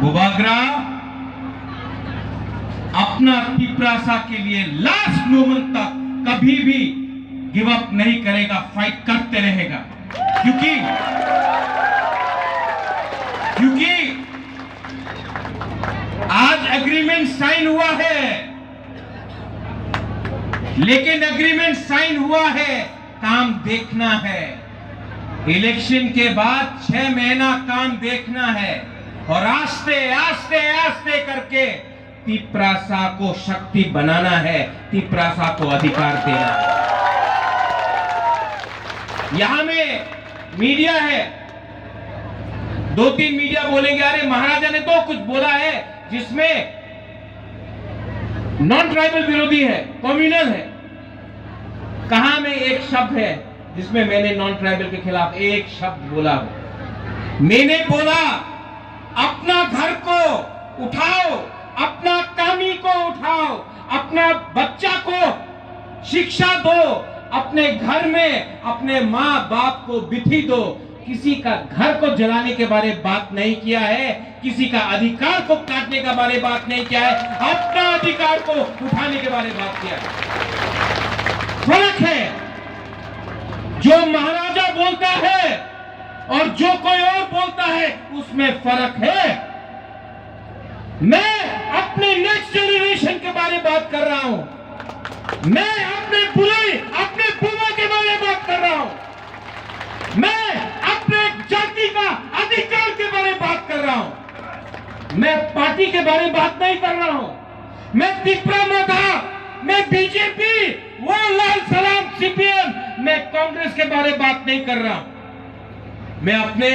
बुबागरा अपना तिपरासा के लिए लास्ट मोमेंट तक कभी भी गिव अप नहीं करेगा, फाइट करते रहेगा। क्योंकि आज एग्रीमेंट साइन हुआ है, लेकिन एग्रीमेंट साइन हुआ है, काम देखना है। इलेक्शन के बाद 6 महीना काम देखना है और आस्ते आस्ते आस्ते करके तिपरासा को शक्ति बनाना है, तिपरासा को अधिकार देना है। यहां में मीडिया है, 2-3 मीडिया बोलेंगे अरे महाराजा ने तो कुछ बोला है जिसमें नॉन ट्राइबल विरोधी है, कम्युनल है। कहां में एक शब्द है जिसमें मैंने नॉन ट्राइबल के खिलाफ एक शब्द बोला हो? मैंने बोला अपना घर को उठाओ, अपना कामी को उठाओ, अपना बच्चा को शिक्षा दो, अपने घर में अपने माँ बाप को बिथी दो। किसी का घर को जलाने के बारे बात नहीं किया है, किसी का अधिकार को काटने के बारे बात नहीं किया है, अपना अधिकार को उठाने के बारे बात किया है। फर्क है, जो महाराजा बोलता है और जो कोई और बोलता है उसमें फर्क है। मैं अपने नेक्स्ट जनरेशन के बारे में बात कर रहा हूं, मैं अपने बुआ के बारे में बात कर रहा हूं, मैं अपने जाति का अधिकार के बारे में बात कर रहा हूं, मैं पार्टी के बारे में बात नहीं कर रहा हूं। मैं तिपरा में था, मैं बीजेपी, वो लाल सलाम सीपीएम, मैं कांग्रेस के बारे में बात नहीं कर रहा हूं। मैं अपने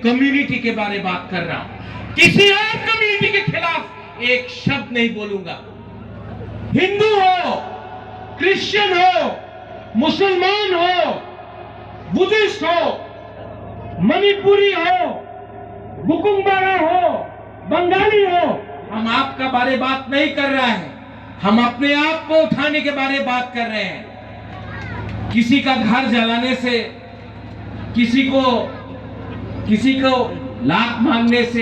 कम्युनिटी के बारे में बात कर रहा हूं, किसी और कम्युनिटी के खिलाफ एक शब्द नहीं बोलूंगा। हिंदू हो, क्रिश्चियन हो, मुसलमान हो, बुद्धिस्ट हो, मणिपुरी हो, बुकुम्बारा हो, बंगाली हो, हम आपका बारे बात नहीं कर रहा है, हम अपने आप को उठाने के बारे में बात कर रहे हैं। किसी का घर जलाने से, किसी को लात मांगने से